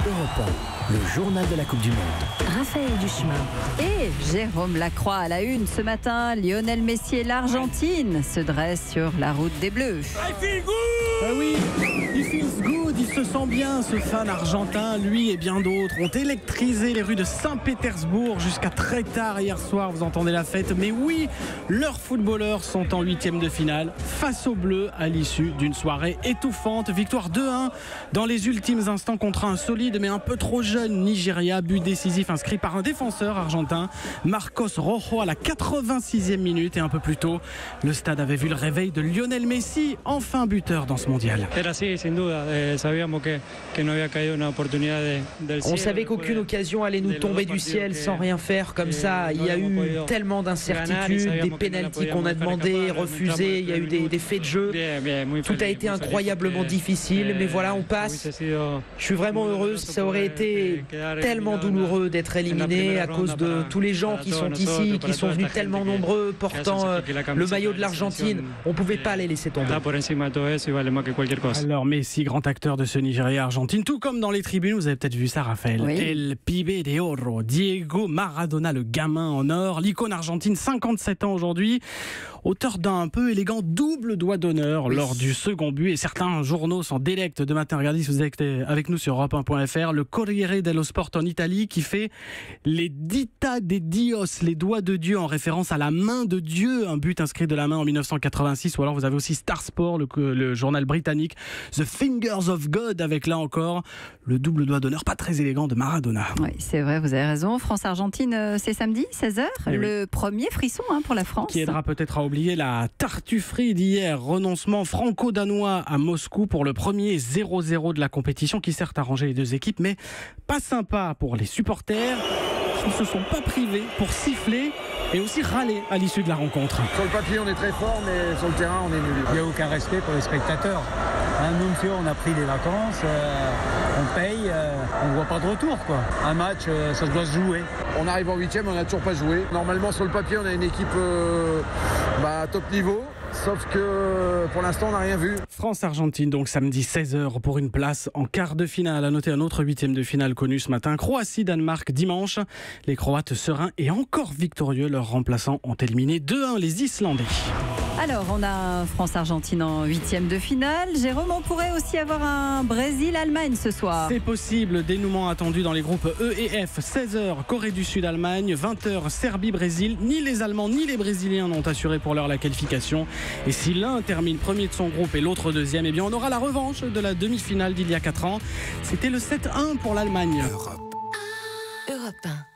Europe 1, le journal de la Coupe du Monde. Raphaël Duchemin. Et Jérôme Lacroix à la une ce matin. Lionel Messi et l'Argentine se dressent sur la route des Bleus. I feel good. Ah oui, il feels good, il se sent bien, ce fan argentin. Lui et bien d'autres ont électrisé les rues de Saint-Pétersbourg jusqu'à très tard hier soir. Vous entendez la fête. Mais oui, leurs footballeurs sont en 8e de finale face aux Bleus à l'issue d'une soirée étouffante. Victoire 2-1 dans les ultimes instants contre un solide mais un peu trop jeune Nigeria. But décisif inscrit par un défenseur argentin, Marcos Rojo, à la 86e minute. Et un peu plus tôt, le stade avait vu le réveil de Lionel Messi, enfin buteur dans ce mondial. On savait qu'aucune occasion allait nous tomber du ciel sans rien faire comme ça. Il y a eu tellement d'incertitudes, des pénaltys qu'on a demandé, refusés, il y a eu des faits de jeu. Tout a été incroyablement difficile, mais voilà, on passe. Je suis vraiment heureux. Ça aurait été tellement douloureux d'être éliminé à cause de tous les gens qui sont ici, qui sont venus tellement nombreux portant le maillot de l'Argentine. On ne pouvait pas les laisser tomber. Alors Messi, grand acteur de ce Nigeria-Argentine, tout comme dans les tribunes, vous avez peut-être vu ça, Raphaël. Oui. El Pibe de Oro, Diego Maradona, le gamin en or, l'icône argentine, 57 ans aujourd'hui, auteur d'un peu élégant double doigt d'honneur lors du second but. Et certains journaux s'en délectent de matin. Regardez si vous êtes avec nous sur Europe1.fr, le Corriere dello Sport en Italie qui fait les Dita de Dios, les doigts de Dieu, en référence à la main de Dieu, un but inscrit de la main en 1986. Ou alors vous avez aussi Star Sport, le journal britannique, The Fingers of God, avec là encore le double doigt d'honneur pas très élégant de Maradona. Oui, c'est vrai, vous avez raison. France-Argentine, c'est samedi, 16h. Le premier frisson pour la France. Qui aidera peut-être à oublier la tartufferie d'hier. Renoncement franco-danois à Moscou pour le premier 0-0 de la compétition, qui certes a arrangé les deux équipes, mais pas sympa pour les supporters qui ne se sont pas privés pour siffler et aussi râler à l'issue de la rencontre. Sur le papier, on est très fort, mais sur le terrain, on est nul. Il n'y a aucun respect pour les spectateurs. Nous, monsieur, on a pris des vacances, on paye, on ne voit pas de retour, quoi. Un match, ça doit se jouer. On arrive en 8e, on n'a toujours pas joué. Normalement, sur le papier, on a une équipe top niveau. Sauf que pour l'instant, on n'a rien vu. France-Argentine, donc samedi 16h pour une place en quart de finale. À noter un autre 8e de finale connu ce matin. Croatie-Danemark dimanche. Les Croates sereins et encore victorieux. Leurs remplaçants ont éliminé 2-1 les Islandais. Alors, on a France-Argentine en 8e de finale. Jérôme, on pourrait aussi avoir un Brésil-Allemagne ce soir. C'est possible. Dénouement attendu dans les groupes E et F. 16h, Corée du Sud-Allemagne. 20h, Serbie-Brésil. Ni les Allemands ni les Brésiliens n'ont assuré pour l'heure la qualification. Et si l'un termine premier de son groupe et l'autre deuxième, eh bien on aura la revanche de la demi-finale d'il y a 4 ans. C'était le 7-1 pour l'Allemagne. Europe 1.